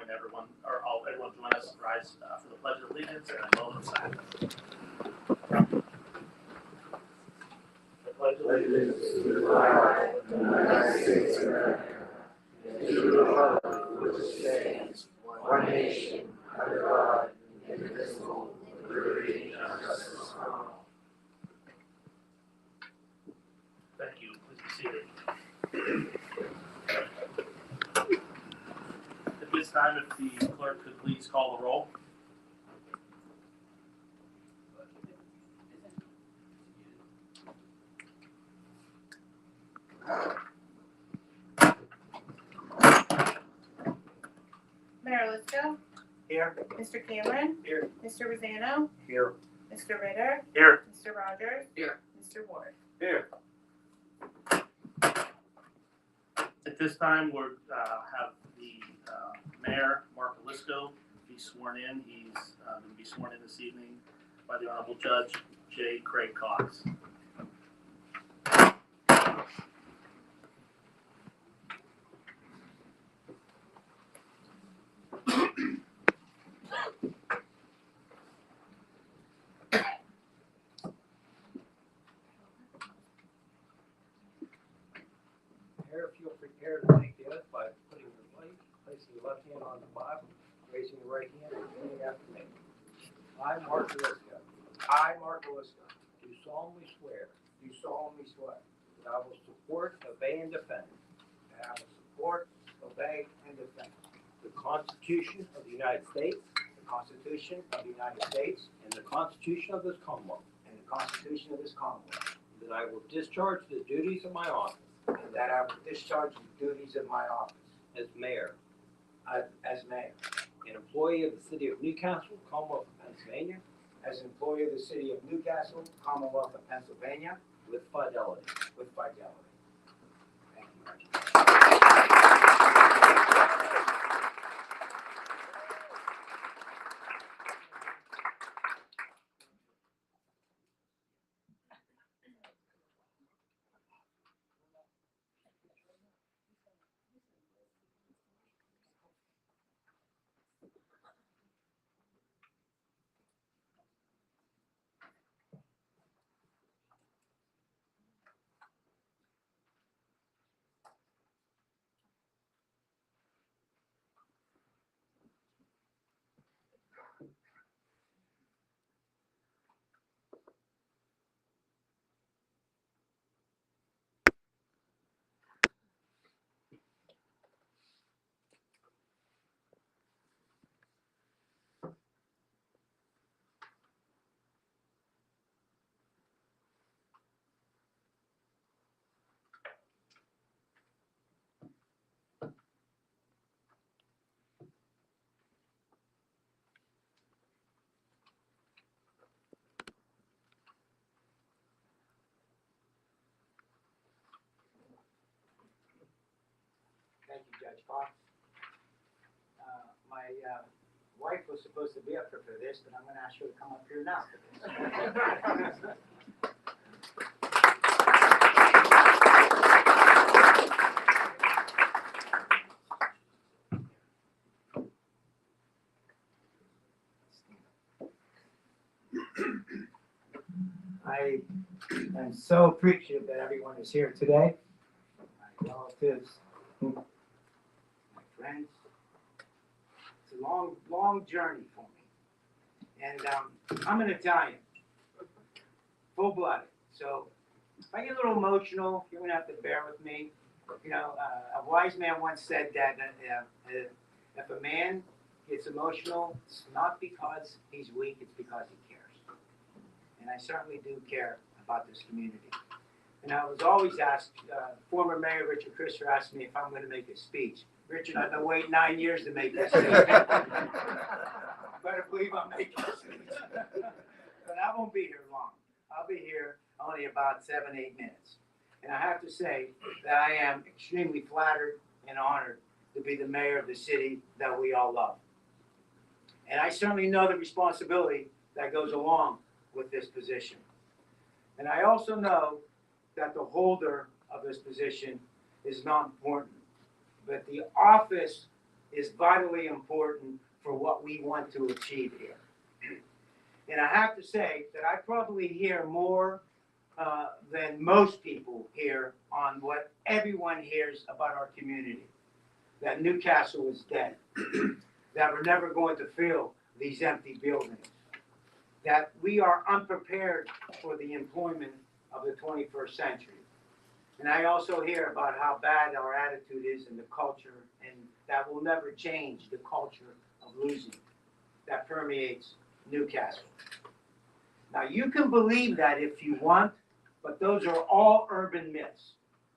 join everyone, or everyone join us and rise for the Pledge of Allegiance and a moment of silence. The Pledge of Allegiance to the flag of the United States of America, and to the republic which stands one nation under God, indivisible, with liberty and justice for all. Thank you. Please be seated. At this time, if the clerk could please call the roll. Mayor Lisco? Here. Mr. Cameron? Here. Mr. Rosanno? Here. Mr. Ritter? Here. Mr. Rogers? Here. Mr. Ward? Here. At this time, we'll have the Mayor, Mark Lisco, be sworn in. He's going to be sworn in this evening by the Honorable Judge J. Craig Cox. If you'll prepare to take the oath by putting your placing your left hand on the Bible, raising your right hand, and repeating after me. I, Mark Lisco. I, Mark Lisco, Do solemnly swear do solemnly swear that I will support, obey, and defend that I will support, obey, and defend the Constitution of the United States the Constitution of the United States and the Constitution of this Commonwealth. and the Constitution of this Commonwealth, That I will discharge the duties of my office and that I will discharge the duties of my office as mayor, as mayor, an employee of the City of Newcastle, Commonwealth of Pennsylvania, as an employee of the City of Newcastle, Commonwealth of Pennsylvania, with fidelity. with fidelity. Thank you. Thank you, Judge Cox. My wife was supposed to be up here for this, but I'm going to ask her to come up here now for this. I am so appreciative that everyone is here today. My relatives, my friends. It's a long, long journey for me. And I'm an Italian, full-blooded. So if I get a little emotional, you're going to have to bear with me. You know, a wise man once said that if a man gets emotional, it's not because he's weak, it's because he cares. And I certainly do care about this community. And I was always asked, former Mayor Richard Christer asked me if I'm going to make a speech. Richard, I've been waiting 9 years to make this speech. Better believe I'm making a speech. But I won't be here long. I'll be here only about 7-8 minutes. And I have to say that I am extremely flattered and honored to be the mayor of the city that we all love. And I certainly know the responsibility that goes along with this position. And I also know that the holder of this position is not important, but the office is vitally important for what we want to achieve here. And I have to say that I probably hear more than most people hear on what everyone hears about our community. That Newcastle is dead, that we're never going to fill these empty buildings, that we are unprepared for the employment of the 21st century. And I also hear about how bad our attitude is in the culture, and that will never change the culture of losing that permeates Newcastle. Now, you can believe that if you want, but those are all urban myths.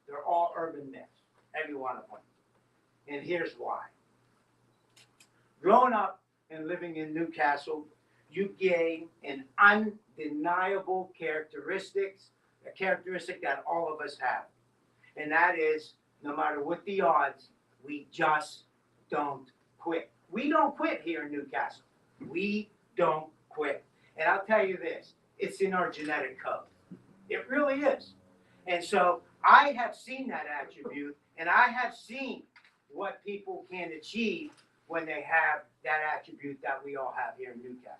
They're all urban myths, every one of them. And here's why. Growing up and living in Newcastle, you gain an undeniable characteristic that all of us have. And that is, no matter what the odds, we just don't quit. We don't quit here in Newcastle. We don't quit. And I'll tell you this, it's in our genetic code. It really is. And so I have seen that attribute, and I have seen what people can achieve when they have that attribute that we all have here in Newcastle.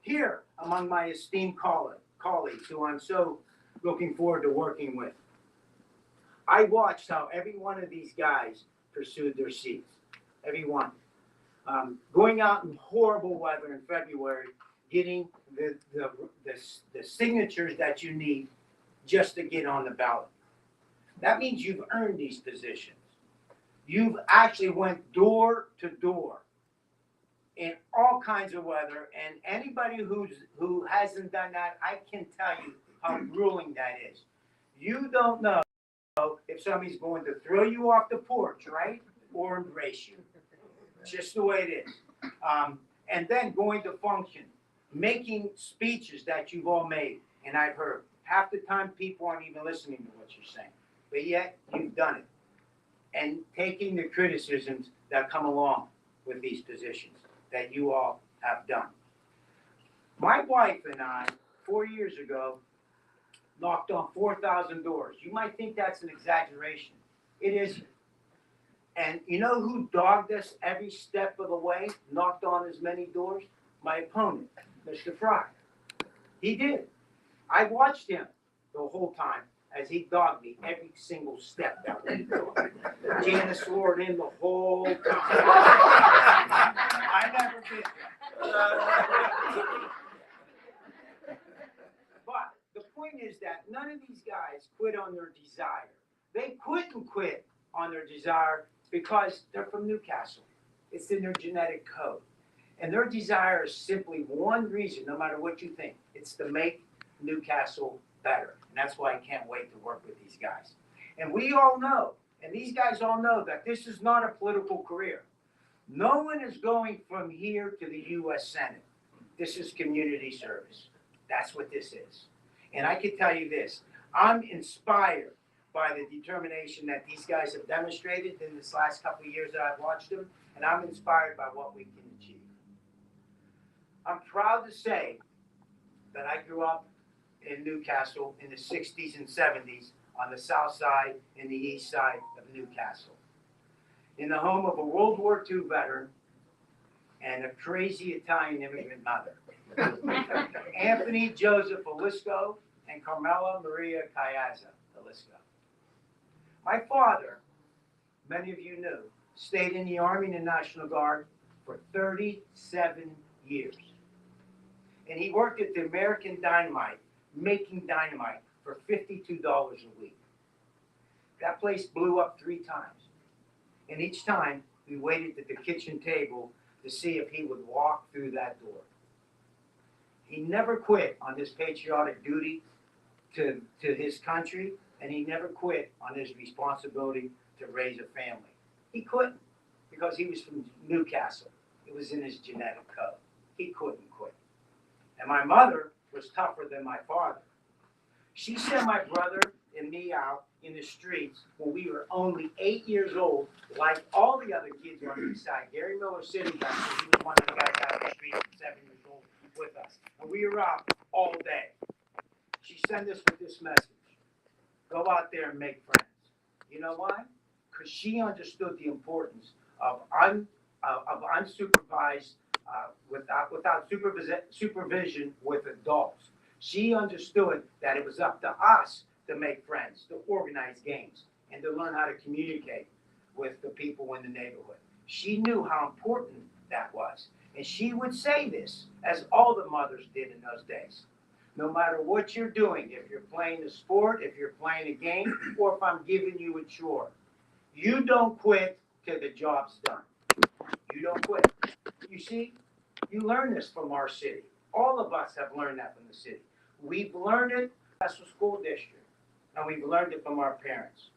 Here, among my esteemed colleagues, who I'm so looking forward to working with, I watched how every one of these guys pursued their seats. Every one. Going out in horrible weather in February, getting the signatures that you need just to get on the ballot. That means you've earned these positions. You've actually went door to door in all kinds of weather, and anybody who hasn't done that, I can tell you how grueling that is. You don't know if somebody's going to throw you off the porch, right, or embrace you. Just the way it is. And then going to function, making speeches that you've all made, and I've heard. Half the time people aren't even listening to what you're saying, but yet you've done it. And taking the criticisms that come along with these positions that you all have done. My wife and I, 4 years ago, knocked on 4,000 doors. You might think that's an exaggeration. It isn't. And you know who dogged us every step of the way, knocked on as many doors? My opponent, Mr. Fry. He did. I watched him the whole time as he dogged me every single step that we took. Janice swore it in the whole time. I never did that. But the point is that none of these guys quit on their desire. They couldn't quit on their desire because they're from Newcastle. It's in their genetic code. And their desire is simply one reason, no matter what you think. It's to make Newcastle better. And that's why I can't wait to work with these guys. And we all know, and these guys all know, that this is not a political career. No one is going from here to the U.S. Senate. This is community service. That's what this is. And I can tell you this, I'm inspired by the determination that these guys have demonstrated in this last couple of years that I've watched them, and I'm inspired by what we can achieve. I'm proud to say that I grew up in Newcastle in the 60s and 70s on the south side and the east side of Newcastle, in the home of a World War II veteran and a crazy Italian immigrant mother, Anthony Joseph Olisco and Carmela Maria Caiazza Olisco. My father, many of you knew, stayed in the Army and the National Guard for 37 years. And he worked at the American Dynamite, making dynamite for $52 a week. That place blew up 3 times. And each time, we waited at the kitchen table to see if he would walk through that door. He never quit on his patriotic duty to his country, and he never quit on his responsibility to raise a family. He couldn't, because he was from Newcastle. It was in his genetic code. He couldn't quit. And my mother was tougher than my father. She sent my brother and me out in the streets when we were only 8 years old, like all the other kids on the east side. Gary Miller sitting back there, he was one of the guys out in the streets at 7 years old with us. And we were out all day. She sent us with this message. Go out there and make friends. You know why? Because she understood the importance of unsupervised, without supervision with adults. She understood that it was up to us to make friends, to organize games, and to learn how to communicate with the people in the neighborhood. She knew how important that was. And she would say this, as all the mothers did in those days. No matter what you're doing, if you're playing a sport, if you're playing a game, or if I'm giving you a chore, you don't quit till the job's done. You don't quit. You see, you learn this from our city. All of us have learned that from the city. We've learned it as a school district, and we've learned it from our parents.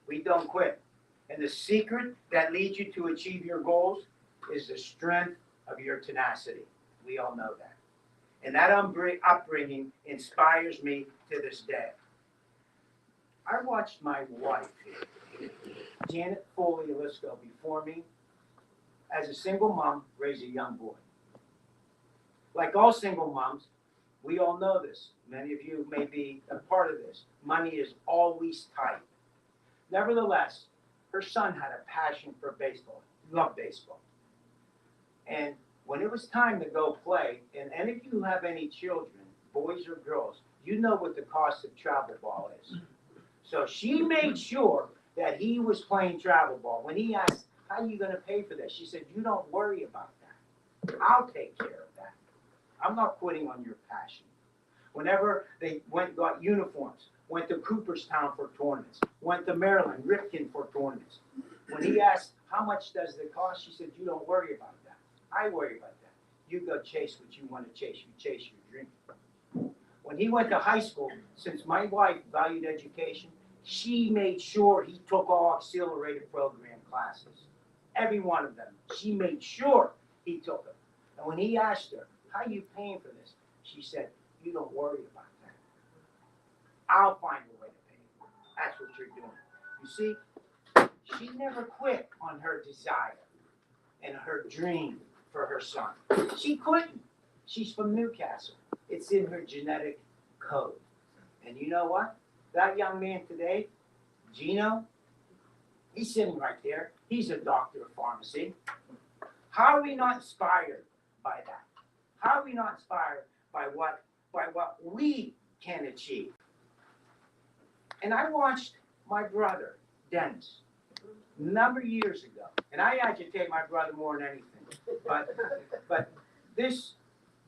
We don't quit. And the secret that leads you to achieve your goals is the strength of your tenacity. We all know that. And that upbringing inspires me to this day. I watched my wife, Janet Foley Alisco, before me, as a single mom, raise a young boy. Like all single moms, we all know this. Many of you may be a part of this. Money is always tight. Nevertheless, her son had a passion for baseball. He loved baseball. And when it was time to go play, and if you have any children, boys or girls, you know what the cost of travel ball is. So she made sure that he was playing travel ball. When he asked, how are you going to pay for this? She said, you don't worry about that. I'll take care of that. I'm not quitting on your passion. Whenever they went and got uniforms, went to Cooperstown for tournaments, went to Maryland, Ripken for tournaments. When he asked, how much does it cost? She said, you don't worry about that. I worry about that. You go chase what you want to chase. You chase your dream. When he went to high school, since my wife valued education, she made sure he took all accelerated program classes. Every one of them. She made sure he took them. And when he asked her, how are you paying for this? She said, you don't worry about that. I'll find a way to pay for it. That's what you're doing. You see, she never quit on her desire and her dream for her son. She couldn't. She's from Newcastle. It's in her genetic code. And you know what? That young man today, Gino, he's sitting right there. He's a doctor of pharmacy. How are we not inspired by that? How are we not inspired by what we can achieve? And I watched my brother, Dennis, a number of years ago. And I agitate my brother more than anything. But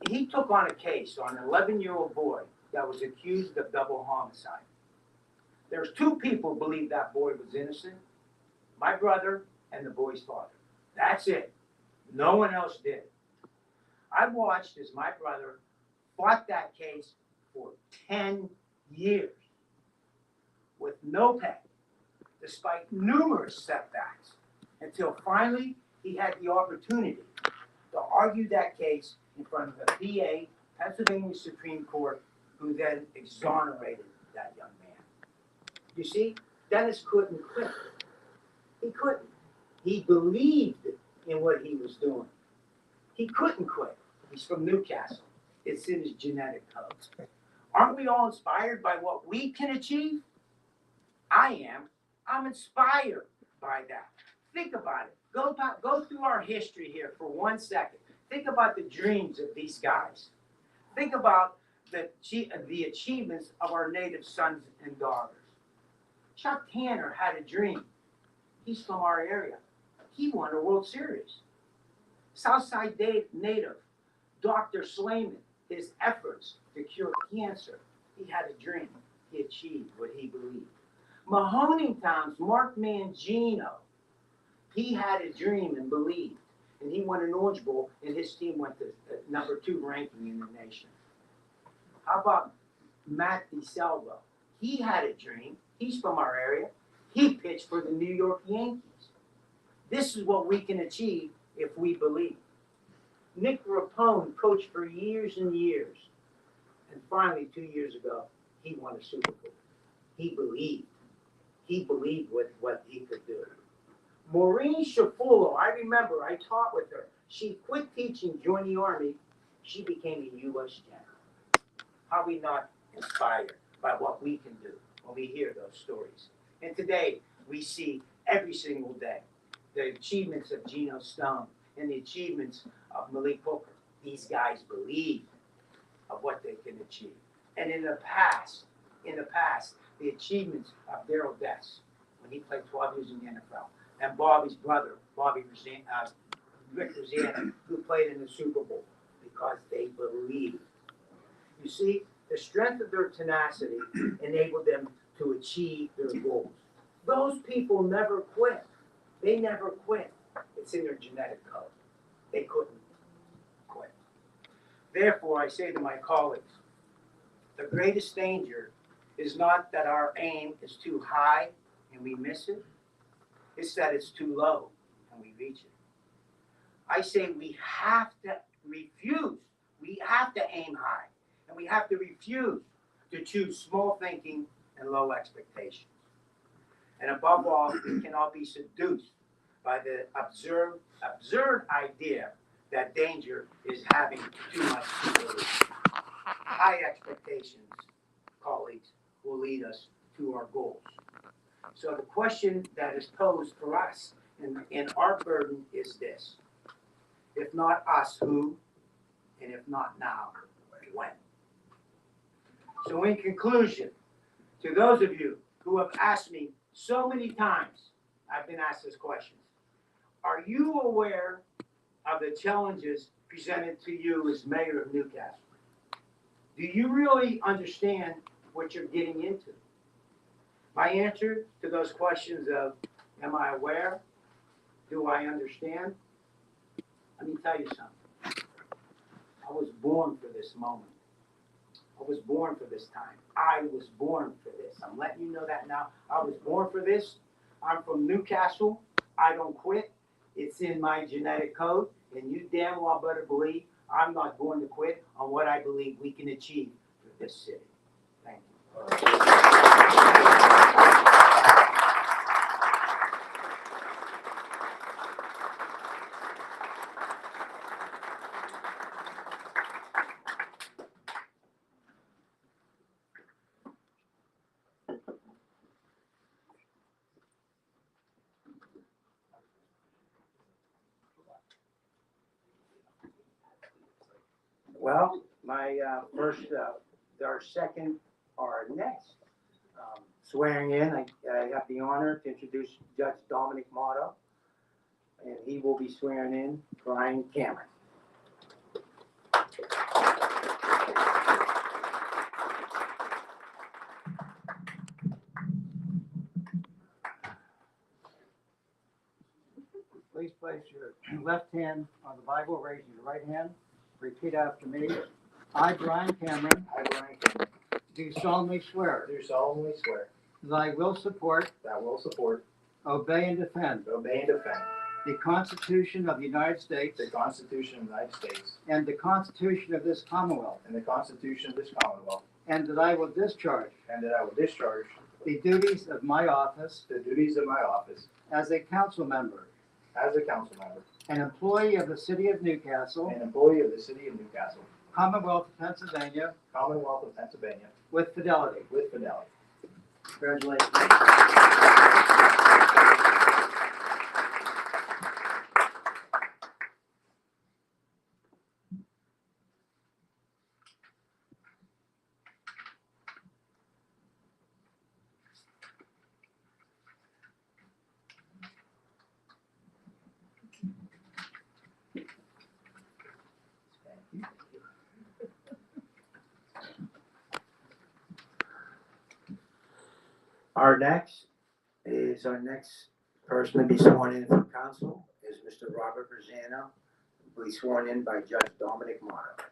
he took on a case on an 11-year-old boy that was accused of double homicide. There's two people who believe that boy was innocent, my brother and the boy's father. That's it. No one else did. I watched as my brother fought that case for 10 years with no pay, despite numerous setbacks, until finally he had the opportunity to argue that case in front of the PA, Pennsylvania Supreme Court, who then exonerated that young man. You see, Dennis couldn't quit. He couldn't. He believed in what he was doing. He couldn't quit. He's from Newcastle. It's in his genetic code. Aren't we all inspired by what we can achieve? I am. I'm inspired by that. Think about it. Go through our history here for 1 second. Think about the dreams of these guys. Think about the achievements of our native sons and daughters. Chuck Tanner had a dream. He's from our area. He won a World Series. Southside native, Dr. Slayman, his efforts to cure cancer. He had a dream. He achieved what he believed. Mahoning Town's Mark Mangino, he had a dream and believed. And he won an Orange Bowl, and his team went to number 2 ranking in the nation. How about Matt DeSalvo? He had a dream. He's from our area. He pitched for the New York Yankees. This is what we can achieve if we believe. Nick Rapone coached for years and years. And finally, 2 years ago, he won a Super Bowl. He believed. He believed what he could do. Maureen Shafullo, I remember I taught with her. She quit teaching, joined the Army. She became a U.S. General. How are we not inspired by what we can do when we hear those stories? And today, we see every single day the achievements of Geno Stone and the achievements of Malik Hooker. These guys believe of what they can achieve. And in the past, the achievements of Daryl Dess, when he played 12 years in the NFL, and Bobby's brother, Rick Rosanna, who played in the Super Bowl, because they believed. You see, the strength of their tenacity enabled them to achieve their goals. Those people never quit. They never quit. It's in their genetic code. They couldn't quit. Therefore, I say to my colleagues, the greatest danger is not that our aim is too high and we miss it. It's that it's too low and we reach it. I say we have to refuse. We have to aim high. And we have to refuse to choose small thinking and low expectations. And above all, we cannot be seduced by the absurd idea that danger is having too much to lose. High expectations, colleagues, will lead us to our goals. So the question that is posed for us in our burden is this: if not us, who? And if not now, when? So in conclusion, to those of you who have asked me so many times, I've been asked this question: are you aware of the challenges presented to you as mayor of Newcastle? Do you really understand what you're getting into? My answer to those questions of, am I aware? Do I understand? Let me tell you something. I was born for this moment. I was born for this time. I was born for this. I'm letting you know that now. I was born for this. I'm from Newcastle. I don't quit. It's in my genetic code. And you damn well better believe I'm not going to quit on what I believe we can achieve for this city. Thank you. Well, my our next swearing in, I have the honor to introduce Judge Dominic Motto, and he will be swearing in Brian Cameron. Please place your left hand on the Bible, raise your right hand. Repeat after me. I, Brian Cameron, I, Brian Cameron, do solemnly swear do solemnly swear that I will support, that I will support, obey, and defend obey, and defend the Constitution of the United States the Constitution of the United States and the Constitution of this Commonwealth, and the Constitution of this Commonwealth, and that I will discharge and that I will discharge the duties of my office the duties of my office as a council member, as a council member, an employee of the City of Newcastle, an employee of the City of Newcastle, Commonwealth of Pennsylvania, Commonwealth of Pennsylvania, with fidelity. with fidelity. Congratulations. Our next person to be sworn in for council is Mr. Robert Rosanna, who will be sworn in by Judge Dominic Motto.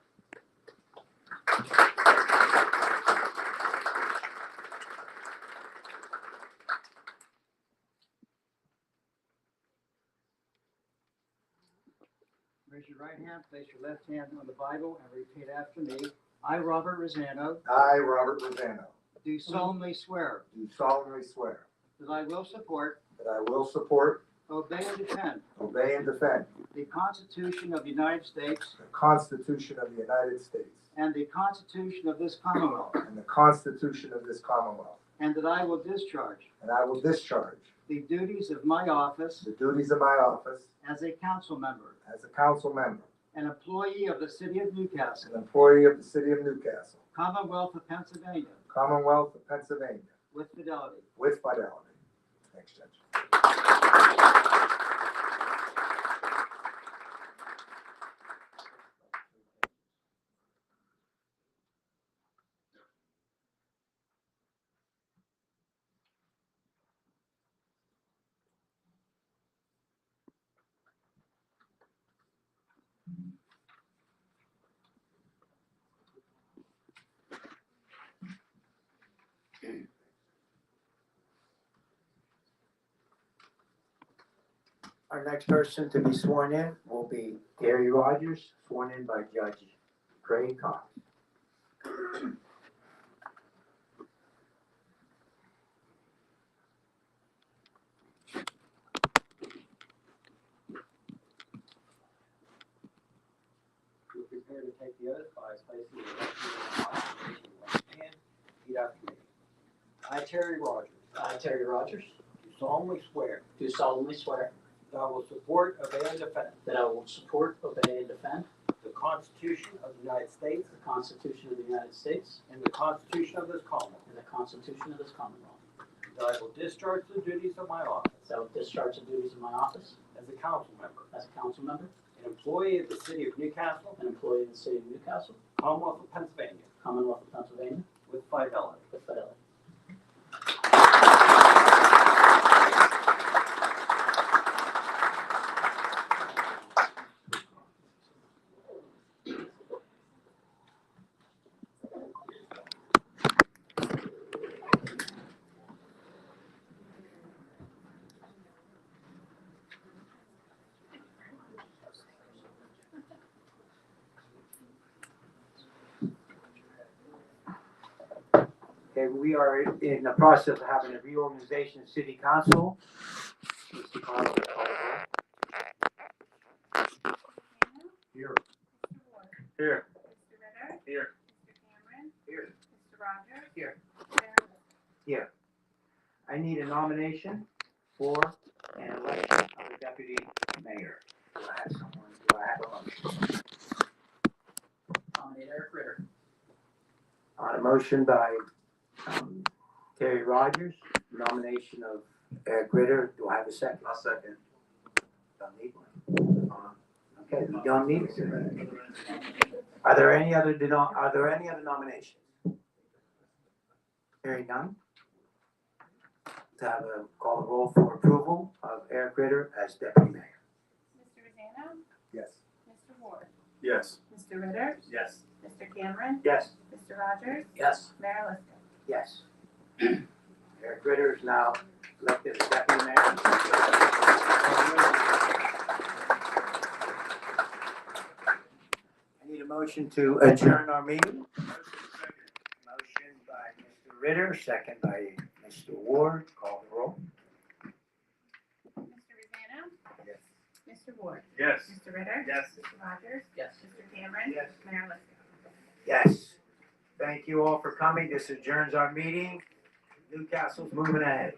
Raise your right hand, place your left hand on the Bible, and repeat after me. I, Robert Rosanna, I, Robert Rosanna, do solemnly swear do solemnly swear that I will support, that I will support, obey, and defend obey, and defend the Constitution of the United States the Constitution of the United States and the Constitution of this Commonwealth, and the Constitution of this Commonwealth, and that I will discharge and I will discharge the duties of my office the duties of my office as a council member, as a council member, an employee of the city of Newcastle, an employee of the city of Newcastle, Commonwealth of Pennsylvania, Commonwealth of Pennsylvania, with fidelity. with fidelity. Thanks, Judge. Our next person to be sworn in will be Gary Rogers, sworn in by Judge Craig Cox. You're prepared to take the oath by placing your left hand on the Bible, raising your right hand, repeat after me. I, Terry Rogers, I, Terry Rogers, do solemnly swear do solemnly swear that I will support, obey, and defend that I will support, obey, and defend the Constitution of the United States the Constitution of the United States and the Constitution of this Commonwealth. and the Constitution of this Commonwealth. That I will discharge the duties of my office That I will discharge the duties of my office as a council member, as a council member, an employee of the city of Newcastle, an employee of the city of Newcastle, Commonwealth of Pennsylvania, Commonwealth of Pennsylvania, with fidelity. with fidelity. Okay, we are in the process of having a reorganization of city council. Mr. Carl, call the roll. Here. Mr. Ward. Here. Mr. Ritter. Here. Mr. Cameron. Here. Mr. Rogers. Here. Mayor Liscan. I need a nomination for an election of the deputy mayor. Do I have someone, do I have a motion? Nominate Eric Ritter. On a motion by Terry Rogers, nomination of Eric Ritter. Do I have a second? I'll second. Don't need one. Okay, we don't need it. Are there any other nominations? Hearing none. To have a call the roll for approval of Eric Ritter as deputy mayor. Mr. Rosanna. Yes. Mr. Ward. Yes. Mr. Ritter. Yes. Mr. Cameron. Yes. Mr. Rogers. Yes. Mayor Liscan. Yes. Eric Ritter is now elected as deputy mayor. I need a motion to adjourn our meeting. Motion by Mr. Ritter, second by Mr. Ward. Call the roll. Mr. Rosanna. Yes. Mr. Ward. Yes. Mr. Ritter. Yes. Mr. Rogers. Yes. Mr. Cameron. Yes. Mayor Liscan. Yes. Thank you all for coming. This adjourns our meeting. Newcastle's moving ahead.